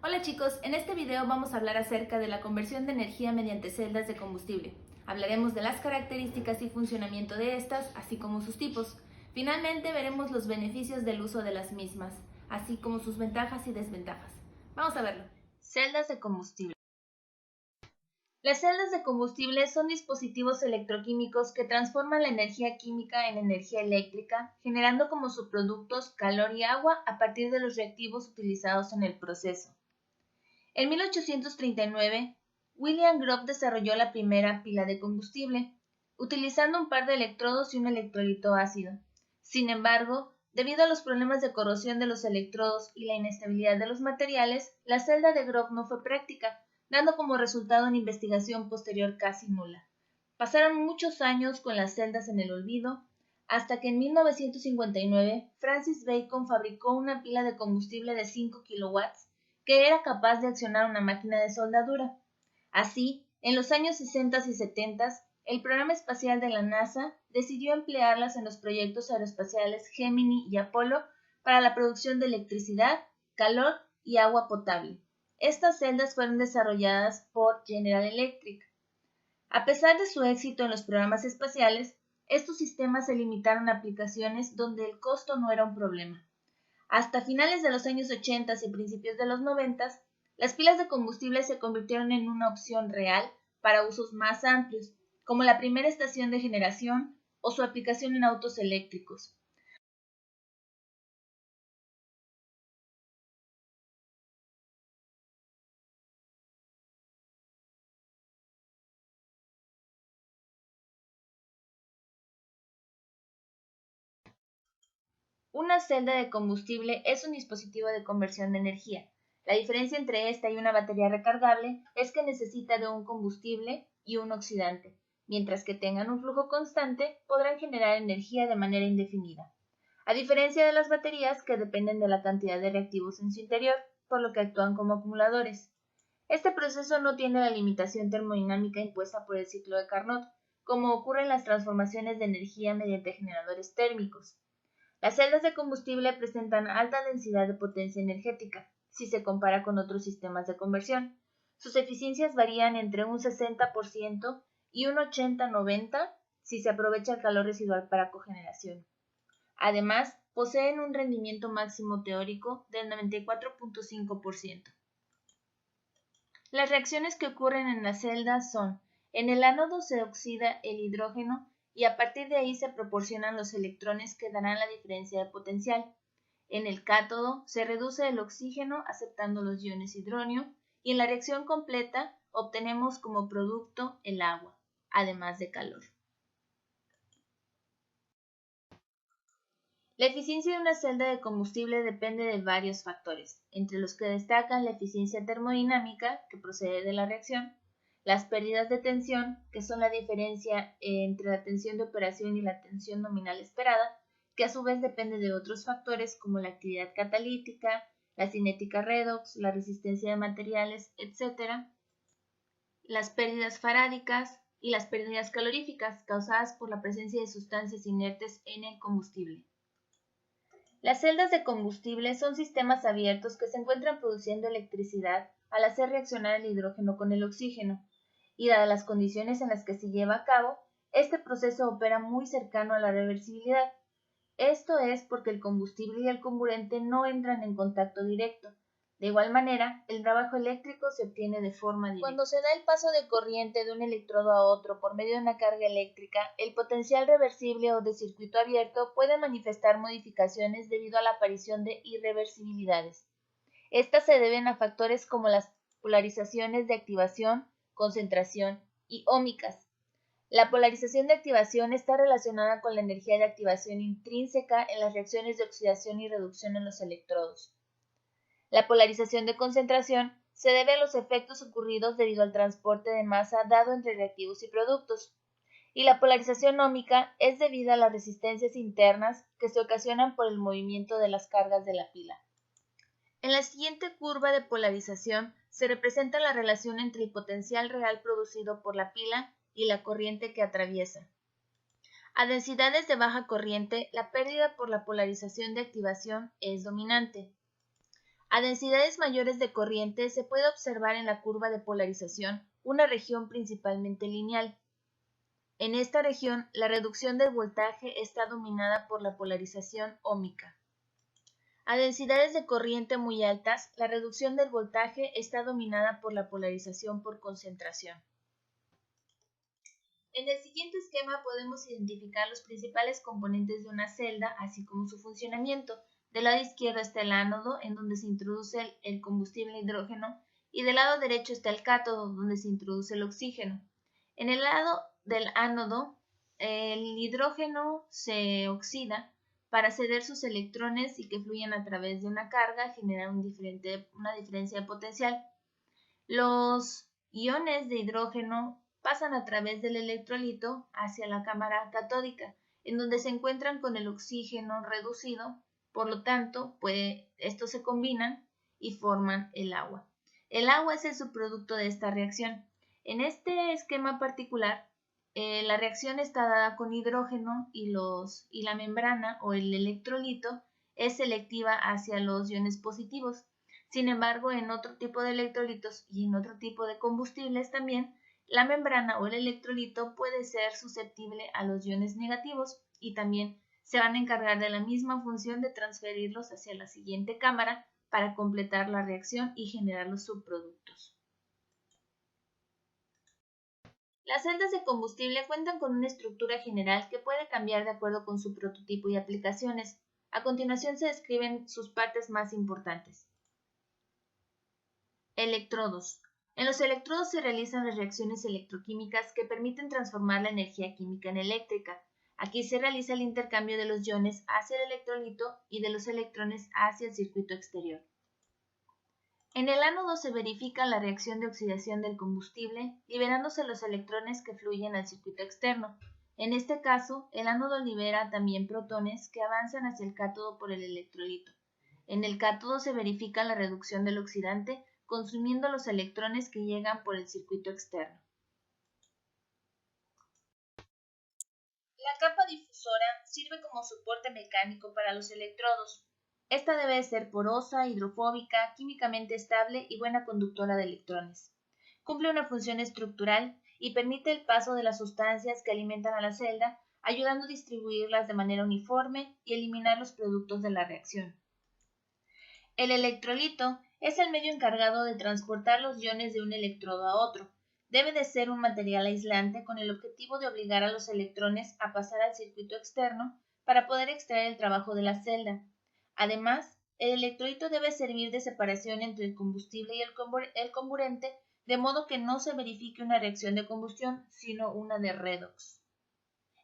Hola chicos, en este video vamos a hablar acerca de la conversión de energía mediante celdas de combustible. Hablaremos de las características y funcionamiento de estas, así como sus tipos. Finalmente veremos los beneficios del uso de las mismas, así como sus ventajas y desventajas. Vamos a verlo. Celdas de combustible. Las celdas de combustible son dispositivos electroquímicos que transforman la energía química en energía eléctrica, generando como subproductos calor y agua a partir de los reactivos utilizados en el proceso. En 1839, William Grove desarrolló la primera pila de combustible, utilizando un par de electrodos y un electrolito ácido. Sin embargo, debido a los problemas de corrosión de los electrodos y la inestabilidad de los materiales, la celda de Grove no fue práctica, dando como resultado una investigación posterior casi nula. Pasaron muchos años con las celdas en el olvido, hasta que en 1959 Francis Bacon fabricó una pila de combustible de 5 kilowatts que era capaz de accionar una máquina de soldadura. Así, en los años 60 y 70, el programa espacial de la NASA decidió emplearlas en los proyectos aeroespaciales Gemini y Apolo para la producción de electricidad, calor y agua potable. Estas celdas fueron desarrolladas por General Electric. A pesar de su éxito en los programas espaciales, estos sistemas se limitaron a aplicaciones donde el costo no era un problema. Hasta finales de los años 80 y principios de los 90, las pilas de combustible se convirtieron en una opción real para usos más amplios, como la primera estación de generación o su aplicación en autos eléctricos. Una celda de combustible es un dispositivo de conversión de energía. La diferencia entre esta y una batería recargable es que necesita de un combustible y un oxidante. Mientras que tengan un flujo constante, podrán generar energía de manera indefinida. A diferencia de las baterías, que dependen de la cantidad de reactivos en su interior, por lo que actúan como acumuladores. Este proceso no tiene la limitación termodinámica impuesta por el ciclo de Carnot, como ocurre en las transformaciones de energía mediante generadores térmicos. Las celdas de combustible presentan alta densidad de potencia energética, si se compara con otros sistemas de conversión. Sus eficiencias varían entre un 60% y un 80-90% si se aprovecha el calor residual para cogeneración. Además, poseen un rendimiento máximo teórico del 94.5%. Las reacciones que ocurren en las celdas son: en el ánodo se oxida el hidrógeno y a partir de ahí se proporcionan los electrones que darán la diferencia de potencial. En el cátodo se reduce el oxígeno aceptando los iones hidronio y en la reacción completa obtenemos como producto el agua, además de calor. La eficiencia de una celda de combustible depende de varios factores, entre los que destacan la eficiencia termodinámica, que procede de la reacción, las pérdidas de tensión, que son la diferencia entre la tensión de operación y la tensión nominal esperada, que a su vez depende de otros factores como la actividad catalítica, la cinética redox, la resistencia de materiales, etc., las pérdidas farádicas y las pérdidas caloríficas causadas por la presencia de sustancias inertes en el combustible. Las celdas de combustible son sistemas abiertos que se encuentran produciendo electricidad al hacer reaccionar el hidrógeno con el oxígeno, y dadas las condiciones en las que se lleva a cabo, este proceso opera muy cercano a la reversibilidad. Esto es porque el combustible y el comburente no entran en contacto directo. De igual manera, el trabajo eléctrico se obtiene de forma directa. Cuando se da el paso de corriente de un electrodo a otro por medio de una carga eléctrica, el potencial reversible o de circuito abierto puede manifestar modificaciones debido a la aparición de irreversibilidades. Estas se deben a factores como las polarizaciones de activación, concentración y ómicas. La polarización de activación está relacionada con la energía de activación intrínseca en las reacciones de oxidación y reducción en los electrodos. La polarización de concentración se debe a los efectos ocurridos debido al transporte de masa dado entre reactivos y productos, y la polarización ómica es debida a las resistencias internas que se ocasionan por el movimiento de las cargas de la pila. En la siguiente curva de polarización se representa la relación entre el potencial real producido por la pila y la corriente que atraviesa. A densidades de baja corriente, la pérdida por la polarización de activación es dominante. A densidades mayores de corriente se puede observar en la curva de polarización una región principalmente lineal. En esta región, la reducción del voltaje está dominada por la polarización óhmica. A densidades de corriente muy altas, la reducción del voltaje está dominada por la polarización por concentración. En el siguiente esquema podemos identificar los principales componentes de una celda, así como su funcionamiento. Del lado izquierdo está el ánodo, en donde se introduce el combustible hidrógeno, y del lado derecho está el cátodo, donde se introduce el oxígeno. En el lado del ánodo, el hidrógeno se oxida para ceder sus electrones y que fluyan a través de una carga, generar una diferencia de potencial. Los iones de hidrógeno pasan a través del electrolito hacia la cámara catódica, en donde se encuentran con el oxígeno reducido, por lo tanto, estos se combinan y forman el agua. El agua es el subproducto de esta reacción. En este esquema particular, la reacción está dada con hidrógeno y la membrana o el electrolito es selectiva hacia los iones positivos. Sin embargo, en otro tipo de electrolitos y en otro tipo de combustibles también, la membrana o el electrolito puede ser susceptible a los iones negativos y también se van a encargar de la misma función de transferirlos hacia la siguiente cámara para completar la reacción y generar los subproductos. Las celdas de combustible cuentan con una estructura general que puede cambiar de acuerdo con su prototipo y aplicaciones. A continuación se describen sus partes más importantes. Electrodos. En los electrodos se realizan las reacciones electroquímicas que permiten transformar la energía química en eléctrica. Aquí se realiza el intercambio de los iones hacia el electrolito y de los electrones hacia el circuito exterior. En el ánodo se verifica la reacción de oxidación del combustible, liberándose los electrones que fluyen al circuito externo. En este caso, el ánodo libera también protones que avanzan hacia el cátodo por el electrolito. En el cátodo se verifica la reducción del oxidante, consumiendo los electrones que llegan por el circuito externo. La capa difusora sirve como soporte mecánico para los electrodos. Esta debe ser porosa, hidrofóbica, químicamente estable y buena conductora de electrones. Cumple una función estructural y permite el paso de las sustancias que alimentan a la celda, ayudando a distribuirlas de manera uniforme y eliminar los productos de la reacción. El electrolito es el medio encargado de transportar los iones de un electrodo a otro. Debe de ser un material aislante con el objetivo de obligar a los electrones a pasar al circuito externo para poder extraer el trabajo de la celda. Además, el electrolito debe servir de separación entre el combustible y el comburente, de modo que no se verifique una reacción de combustión, sino una de redox.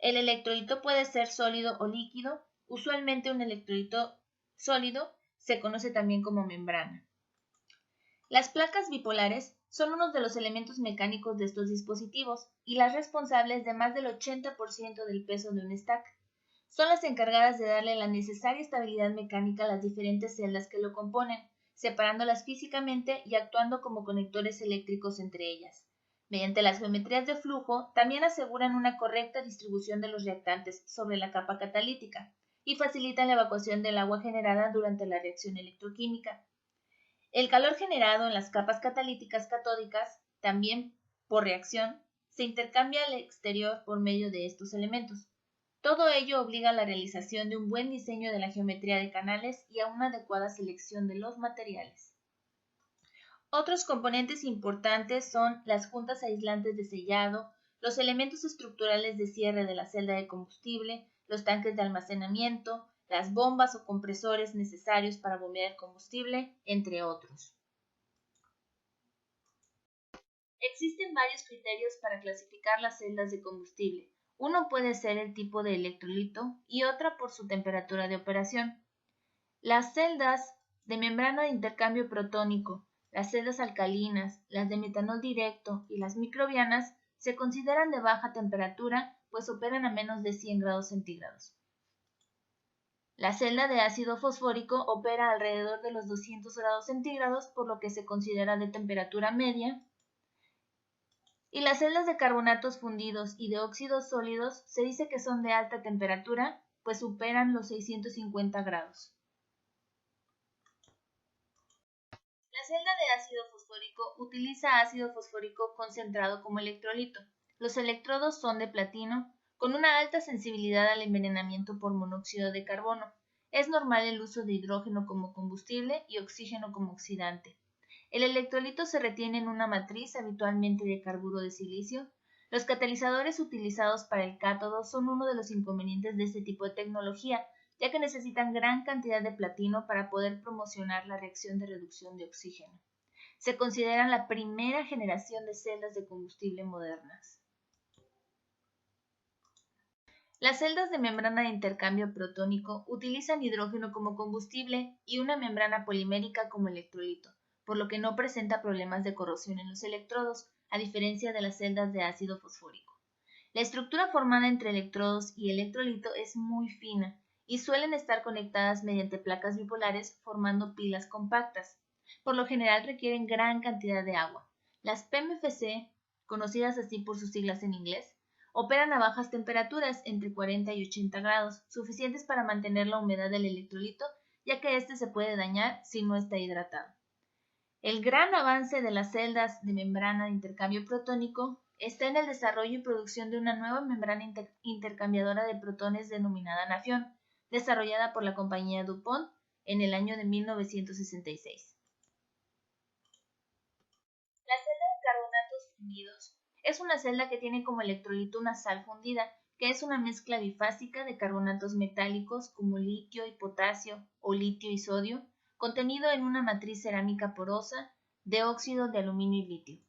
El electrolito puede ser sólido o líquido. Usualmente un electrolito sólido se conoce también como membrana. Las placas bipolares son uno de los elementos mecánicos de estos dispositivos y las responsables de más del 80% del peso de un stack. Son las encargadas de darle la necesaria estabilidad mecánica a las diferentes celdas que lo componen, separándolas físicamente y actuando como conectores eléctricos entre ellas. Mediante las geometrías de flujo, también aseguran una correcta distribución de los reactantes sobre la capa catalítica y facilitan la evacuación del agua generada durante la reacción electroquímica. El calor generado en las capas catalíticas catódicas, también por reacción, se intercambia al exterior por medio de estos elementos. Todo ello obliga a la realización de un buen diseño de la geometría de canales y a una adecuada selección de los materiales. Otros componentes importantes son las juntas aislantes de sellado, los elementos estructurales de cierre de la celda de combustible, los tanques de almacenamiento, las bombas o compresores necesarios para bombear el combustible, entre otros. Existen varios criterios para clasificar las celdas de combustible. Uno puede ser el tipo de electrolito y otra por su temperatura de operación. Las celdas de membrana de intercambio protónico, las celdas alcalinas, las de metanol directo y las microbianas se consideran de baja temperatura, pues operan a menos de 100 grados centígrados. La celda de ácido fosfórico opera alrededor de los 200 grados centígrados, por lo que se considera de temperatura media. Y las celdas de carbonatos fundidos y de óxidos sólidos se dice que son de alta temperatura, pues superan los 650 grados. La celda de ácido fosfórico utiliza ácido fosfórico concentrado como electrolito. Los electrodos son de platino, con una alta sensibilidad al envenenamiento por monóxido de carbono. Es normal el uso de hidrógeno como combustible y oxígeno como oxidante. El electrolito se retiene en una matriz, habitualmente de carburo de silicio. Los catalizadores utilizados para el cátodo son uno de los inconvenientes de este tipo de tecnología, ya que necesitan gran cantidad de platino para poder promocionar la reacción de reducción de oxígeno. Se consideran la primera generación de celdas de combustible modernas. Las celdas de membrana de intercambio protónico utilizan hidrógeno como combustible y una membrana polimérica como electrolito, por lo que no presenta problemas de corrosión en los electrodos, a diferencia de las celdas de ácido fosfórico. La estructura formada entre electrodos y electrolito es muy fina y suelen estar conectadas mediante placas bipolares formando pilas compactas. Por lo general requieren gran cantidad de agua. Las PMFC, conocidas así por sus siglas en inglés, operan a bajas temperaturas, entre 40 y 80 grados, suficientes para mantener la humedad del electrolito, ya que éste se puede dañar si no está hidratado. El gran avance de las celdas de membrana de intercambio protónico está en el desarrollo y producción de una nueva membrana intercambiadora de protones denominada Nafion, desarrollada por la compañía DuPont en el año de 1966. La celda de carbonatos fundidos es una celda que tiene como electrolito una sal fundida, que es una mezcla bifásica de carbonatos metálicos como litio y potasio o litio y sodio, contenido en una matriz cerámica porosa de óxido de aluminio y litio.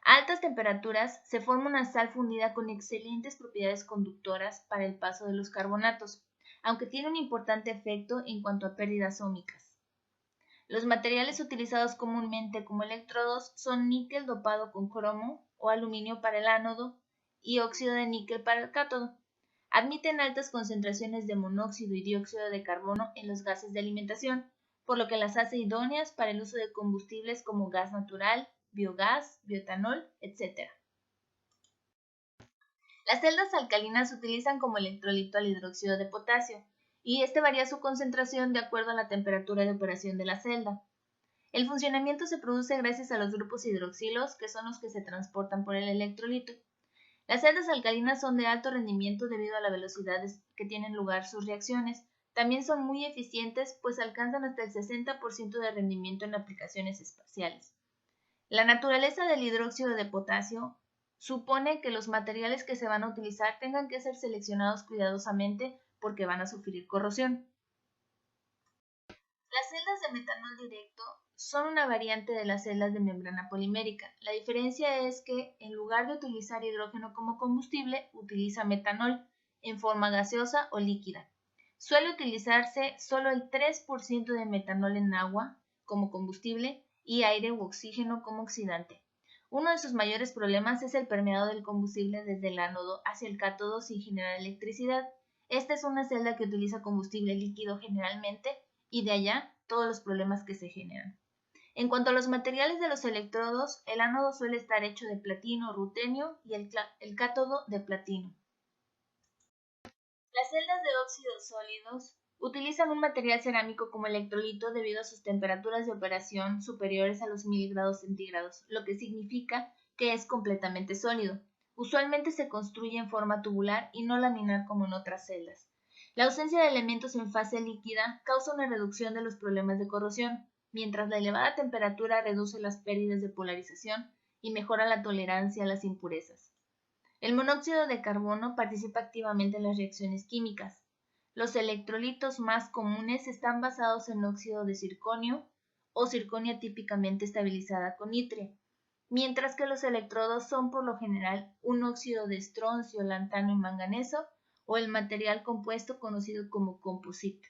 A altas temperaturas se forma una sal fundida con excelentes propiedades conductoras para el paso de los carbonatos, aunque tiene un importante efecto en cuanto a pérdidas óhmicas. Los materiales utilizados comúnmente como electrodos son níquel dopado con cromo o aluminio para el ánodo y óxido de níquel para el cátodo. Admiten altas concentraciones de monóxido y dióxido de carbono en los gases de alimentación, por lo que las hace idóneas para el uso de combustibles como gas natural, biogás, bioetanol, etc. Las celdas alcalinas se utilizan como electrolito al hidróxido de potasio, y este varía su concentración de acuerdo a la temperatura de operación de la celda. El funcionamiento se produce gracias a los grupos hidroxilos, que son los que se transportan por el electrolito. Las celdas alcalinas son de alto rendimiento debido a la velocidad que tienen lugar sus reacciones. También son muy eficientes, pues alcanzan hasta el 60% de rendimiento en aplicaciones espaciales. La naturaleza del hidróxido de potasio supone que los materiales que se van a utilizar tengan que ser seleccionados cuidadosamente porque van a sufrir corrosión. Las celdas de metanol directo son una variante de las celdas de membrana polimérica. La diferencia es que, en lugar de utilizar hidrógeno como combustible, utiliza metanol en forma gaseosa o líquida. Suele utilizarse solo el 3% de metanol en agua como combustible y aire u oxígeno como oxidante. Uno de sus mayores problemas es el permeado del combustible desde el ánodo hacia el cátodo sin generar electricidad. Esta es una celda que utiliza combustible líquido generalmente y de allá todos los problemas que se generan. En cuanto a los materiales de los electrodos, el ánodo suele estar hecho de platino o rutenio y el cátodo de platino. Las celdas de óxidos sólidos utilizan un material cerámico como electrolito debido a sus temperaturas de operación superiores a los 1000 grados centígrados, lo que significa que es completamente sólido. Usualmente se construye en forma tubular y no laminar como en otras celdas. La ausencia de elementos en fase líquida causa una reducción de los problemas de corrosión, mientras la elevada temperatura reduce las pérdidas de polarización y mejora la tolerancia a las impurezas. El monóxido de carbono participa activamente en las reacciones químicas. Los electrolitos más comunes están basados en óxido de circonio o circonia típicamente estabilizada con itrio, mientras que los electrodos son por lo general un óxido de estroncio, lantano y manganeso o el material compuesto conocido como composite.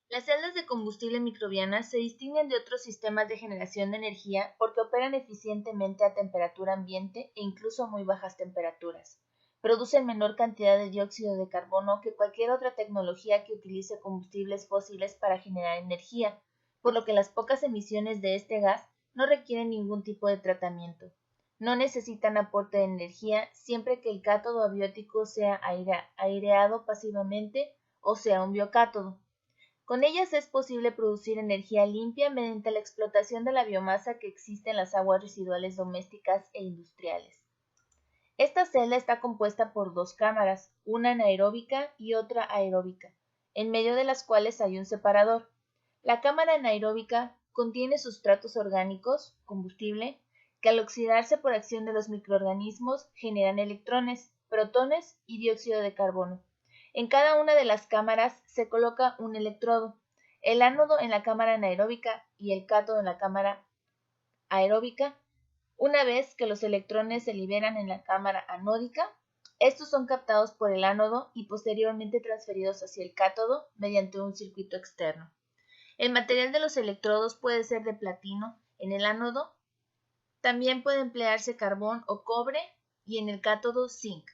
Las celdas de combustible microbianas se distinguen de otros sistemas de generación de energía porque operan eficientemente a temperatura ambiente e incluso a muy bajas temperaturas. Producen menor cantidad de dióxido de carbono que cualquier otra tecnología que utilice combustibles fósiles para generar energía, por lo que las pocas emisiones de este gas no requieren ningún tipo de tratamiento. No necesitan aporte de energía siempre que el cátodo abiótico sea aireado pasivamente o sea un biocátodo. Con ellas es posible producir energía limpia mediante la explotación de la biomasa que existe en las aguas residuales domésticas e industriales. Esta celda está compuesta por dos cámaras, una anaeróbica y otra aeróbica, en medio de las cuales hay un separador. La cámara anaeróbica contiene sustratos orgánicos, combustible, que al oxidarse por acción de los microorganismos generan electrones, protones y dióxido de carbono. En cada una de las cámaras se coloca un electrodo, el ánodo en la cámara anaeróbica y el cátodo en la cámara aeróbica. Una vez que los electrones se liberan en la cámara anódica, estos son captados por el ánodo y posteriormente transferidos hacia el cátodo mediante un circuito externo. El material de los electrodos puede ser de platino en el ánodo, también puede emplearse carbón o cobre y en el cátodo zinc.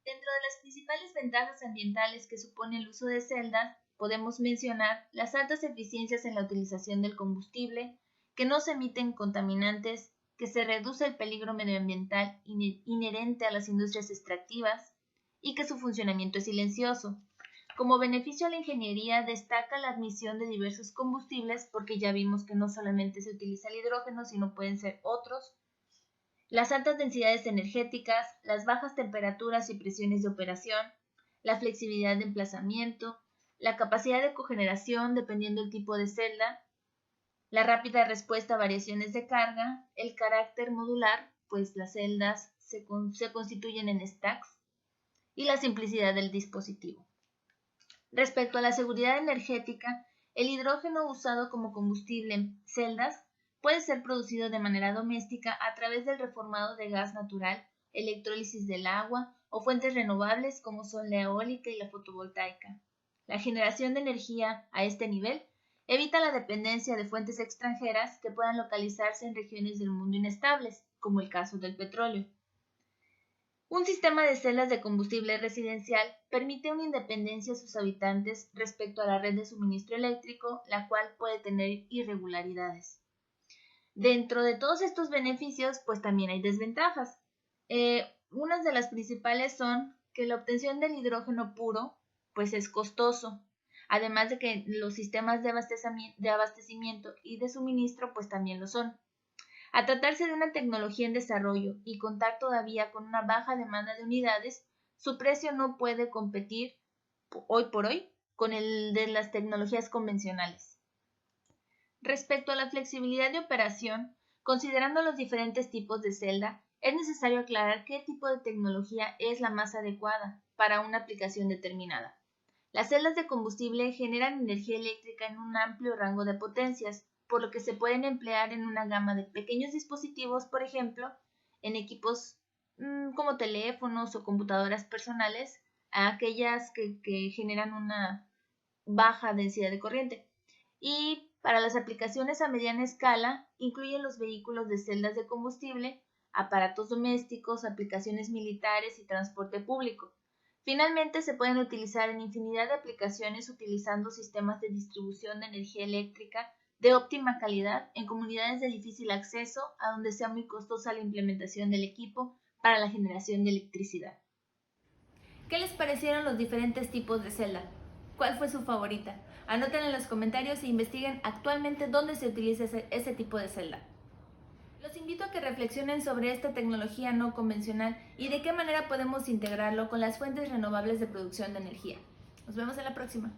Dentro de las principales ventajas ambientales que supone el uso de celdas, podemos mencionar las altas eficiencias en la utilización del combustible, que no se emiten contaminantes, que se reduce el peligro medioambiental inherente a las industrias extractivas y que su funcionamiento es silencioso. Como beneficio a la ingeniería destaca la admisión de diversos combustibles porque ya vimos que no solamente se utiliza el hidrógeno, sino pueden ser otros. Las altas densidades energéticas, las bajas temperaturas y presiones de operación, la flexibilidad de emplazamiento, la capacidad de cogeneración dependiendo del tipo de celda, la rápida respuesta a variaciones de carga, el carácter modular, pues las celdas se constituyen en stacks, y la simplicidad del dispositivo. Respecto a la seguridad energética, el hidrógeno usado como combustible en celdas puede ser producido de manera doméstica a través del reformado de gas natural, electrólisis del agua o fuentes renovables como son la eólica y la fotovoltaica. La generación de energía a este nivel evita la dependencia de fuentes extranjeras que puedan localizarse en regiones del mundo inestables, como el caso del petróleo. Un sistema de celdas de combustible residencial permite una independencia a sus habitantes respecto a la red de suministro eléctrico, la cual puede tener irregularidades. Dentro de todos estos beneficios, pues también hay desventajas. Unas de las principales son que la obtención del hidrógeno puro, pues es costoso, además de que los sistemas de abastecimiento y de suministro, pues también lo son. A tratarse de una tecnología en desarrollo y contar todavía con una baja demanda de unidades, su precio no puede competir hoy por hoy con el de las tecnologías convencionales. Respecto a la flexibilidad de operación, considerando los diferentes tipos de celda, es necesario aclarar qué tipo de tecnología es la más adecuada para una aplicación determinada. Las celdas de combustible generan energía eléctrica en un amplio rango de potencias, por lo que se pueden emplear en una gama de pequeños dispositivos, por ejemplo, en equipos como teléfonos o computadoras personales, a aquellas que generan una baja densidad de corriente. Y para las aplicaciones a mediana escala, incluyen los vehículos de celdas de combustible, aparatos domésticos, aplicaciones militares y transporte público. Finalmente, se pueden utilizar en infinidad de aplicaciones utilizando sistemas de distribución de energía eléctrica de óptima calidad en comunidades de difícil acceso a donde sea muy costosa la implementación del equipo para la generación de electricidad. ¿Qué les parecieron los diferentes tipos de celda? ¿Cuál fue su favorita? Anoten en los comentarios e investiguen actualmente dónde se utiliza ese tipo de celda. Los invito a que reflexionen sobre esta tecnología no convencional y de qué manera podemos integrarlo con las fuentes renovables de producción de energía. Nos vemos en la próxima.